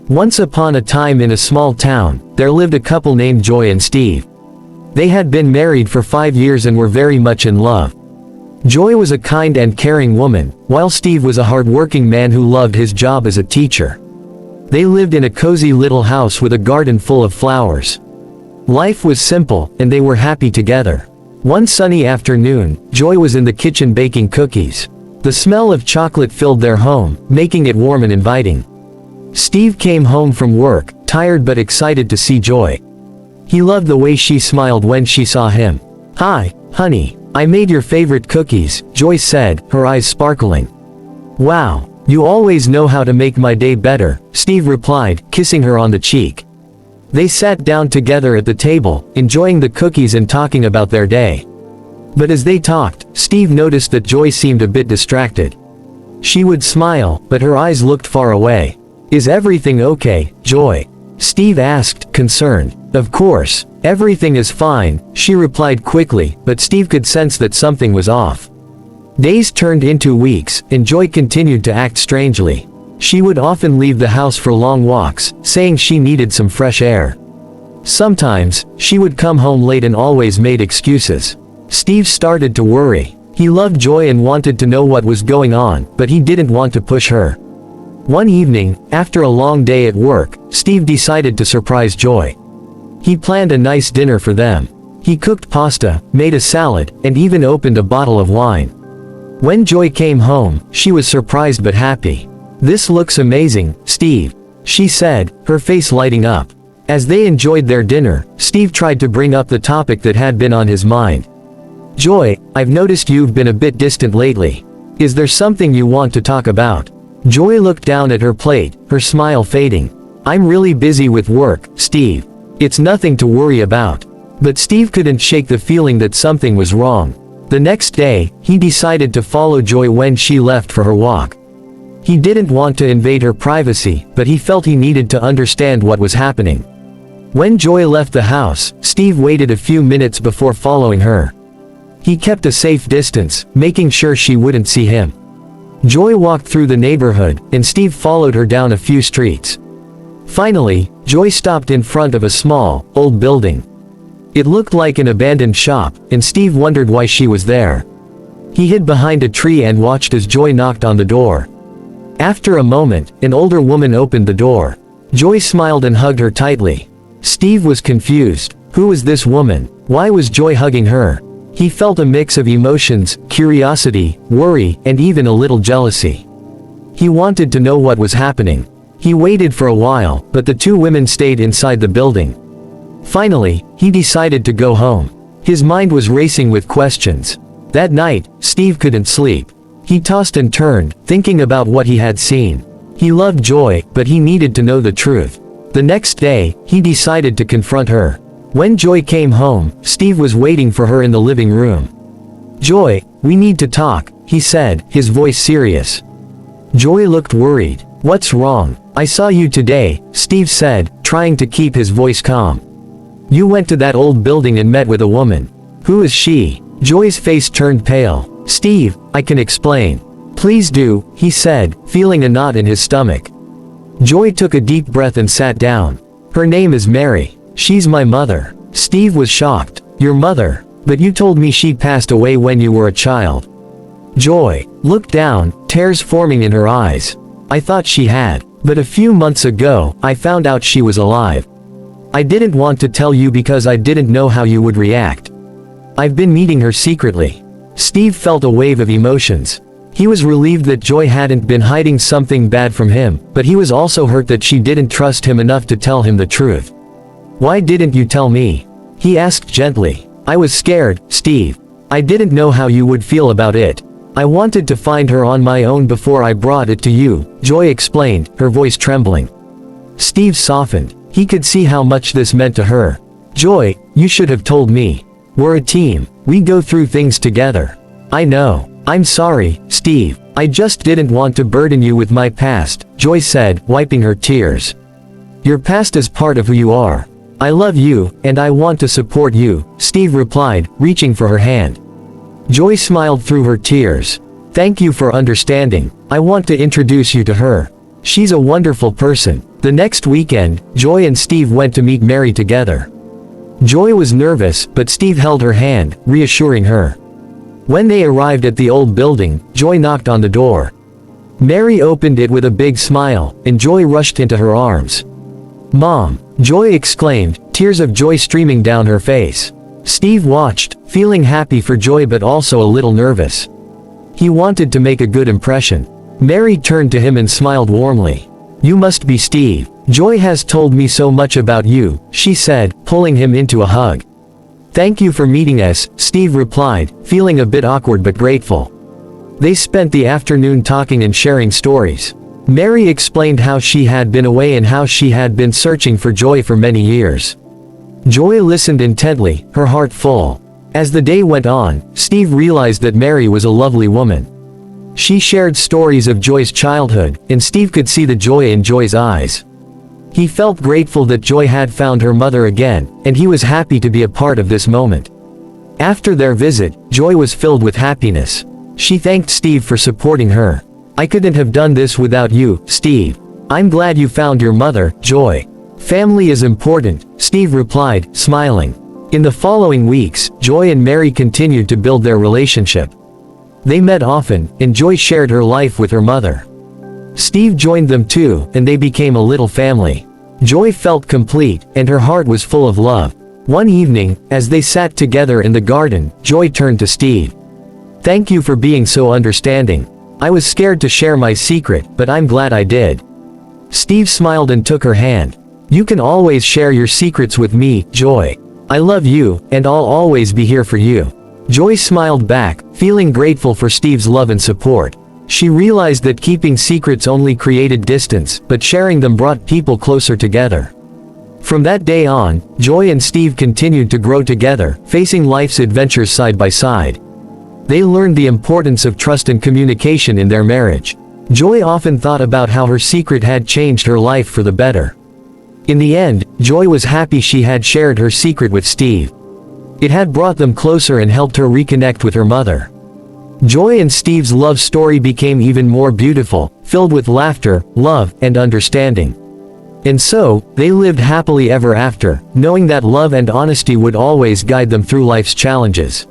Once upon a time in a small town, there lived a couple named Joy and Steve. They had been married for 5 years and were very much in love. Joy was a kind and caring woman, while Steve was a hard-working man who loved his job as a teacher. They lived in a cozy little house with a garden full of flowers. Life was simple, and they were happy together. One sunny afternoon, Joy was in the kitchen baking cookies. The smell of chocolate filled their home, making it warm and inviting. Steve came home from work, tired but excited to see Joy. He loved the way she smiled when she saw him. "Hi, honey. I made your favorite cookies," Joy said, her eyes sparkling. "Wow, you always know how to make my day better," Steve replied, kissing her on the cheek. They sat down together at the table, enjoying the cookies and talking about their day. But as they talked, Steve noticed that Joy seemed a bit distracted. She would smile, but her eyes looked far away. "Is everything okay, Joy?" Steve asked, concerned. "Of course, everything is fine," she replied quickly, but Steve could sense that something was off. Days turned into weeks, and Joy continued to act strangely. She would often leave the house for long walks, saying she needed some fresh air. Sometimes, she would come home late and always made excuses. Steve started to worry. He loved Joy and wanted to know what was going on, but he didn't want to push her. One evening, after a long day at work, Steve decided to surprise Joy. He planned a nice dinner for them. He cooked pasta, made a salad, and even opened a bottle of wine. When Joy came home, she was surprised but happy. "This looks amazing, Steve," she said, her face lighting up. As they enjoyed their dinner, Steve tried to bring up the topic that had been on his mind. "Joy, I've noticed you've been a bit distant lately. Is there something you want to talk about?" Joy looked down at her plate, her smile fading. "I'm really busy with work, Steve. It's nothing to worry about." But Steve couldn't shake the feeling that something was wrong. The next day, he decided to follow Joy when she left for her walk. He didn't want to invade her privacy, but he felt he needed to understand what was happening. When Joy left the house, Steve waited a few minutes before following her. He kept a safe distance, making sure she wouldn't see him. Joy walked through the neighborhood, and Steve followed her down a few streets. Finally, Joy stopped in front of a small, old building. It looked like an abandoned shop, and Steve wondered why she was there. He hid behind a tree and watched as Joy knocked on the door. After a moment, an older woman opened the door. Joy smiled and hugged her tightly. Steve was confused. Who was this woman? Why was Joy hugging her? He felt a mix of emotions, curiosity, worry, and even a little jealousy. He wanted to know what was happening. He waited for a while, but the two women stayed inside the building. Finally, he decided to go home. His mind was racing with questions. That night, Steve couldn't sleep. He tossed and turned, thinking about what he had seen. He loved Joy, but he needed to know the truth. The next day, he decided to confront her. When Joy came home, Steve was waiting for her in the living room. "Joy, we need to talk," he said, his voice serious. Joy looked worried. "What's wrong? I saw you today," Steve said, trying to keep his voice calm. "You went to that old building and met with a woman. Who is she?" Joy's face turned pale. "Steve, I can explain." "Please do," he said, feeling a knot in his stomach. Joy took a deep breath and sat down. "Her name is Mary. She's my mother." Steve was shocked. "Your mother? But you told me she passed away when you were a child." Joy looked down, tears forming in her eyes. "I thought she had. But a few months ago, I found out she was alive. I didn't want to tell you because I didn't know how you would react. I've been meeting her secretly." Steve felt a wave of emotions. He was relieved that Joy hadn't been hiding something bad from him, but he was also hurt that she didn't trust him enough to tell him the truth. "Why didn't you tell me?" he asked gently. "I was scared, Steve. I didn't know how you would feel about it. I wanted to find her on my own before I brought it to you," Joy explained, her voice trembling. Steve softened. He could see how much this meant to her. "Joy, you should have told me. We're a team. We go through things together." "I know. I'm sorry, Steve. I just didn't want to burden you with my past," Joy said, wiping her tears. "Your past is part of who you are. I love you, and I want to support you," Steve replied, reaching for her hand. Joy smiled through her tears. "Thank you for understanding. I want to introduce you to her. She's a wonderful person. The next weekend, Joy and Steve went to meet Mary together. Joy was nervous, but Steve held her hand, reassuring her. When they arrived at the old building, Joy knocked on the door. Mary opened it with a big smile, and Joy rushed into her arms. "Mom!" Joy exclaimed, tears of joy streaming down her face. Steve watched, feeling happy for Joy but also a little nervous. He wanted to make a good impression. Mary turned to him and smiled warmly. "You must be Steve. Joy has told me so much about you," she said, pulling him into a hug. "Thank you for meeting us," Steve replied, feeling a bit awkward but grateful. They spent the afternoon talking and sharing stories. Mary explained how she had been away and how she had been searching for Joy for many years. Joy listened intently, her heart full. As the day went on, Steve realized that Mary was a lovely woman. She shared stories of Joy's childhood, and Steve could see the joy in Joy's eyes. He felt grateful that Joy had found her mother again, and he was happy to be a part of this moment. After their visit, Joy was filled with happiness. She thanked Steve for supporting her. "I couldn't have done this without you, Steve. I'm glad you found your mother, Joy." "Family is important," Steve replied, smiling. In the following weeks, Joy and Mary continued to build their relationship. They met often, and Joy shared her life with her mother. Steve joined them too, and they became a little family. Joy felt complete, and her heart was full of love. One evening, as they sat together in the garden, Joy turned to Steve. "Thank you for being so understanding. I was scared to share my secret, but I'm glad I did." Steve smiled and took her hand. "You can always share your secrets with me, Joy. I love you, and I'll always be here for you." Joy smiled back, feeling grateful for Steve's love and support. She realized that keeping secrets only created distance, but sharing them brought people closer together. From that day on, Joy and Steve continued to grow together, facing life's adventures side by side. They learned the importance of trust and communication in their marriage. Joy often thought about how her secret had changed her life for the better. In the end, Joy was happy she had shared her secret with Steve. It had brought them closer and helped her reconnect with her mother. Joy and Steve's love story became even more beautiful, filled with laughter, love, and understanding. And so, they lived happily ever after, knowing that love and honesty would always guide them through life's challenges.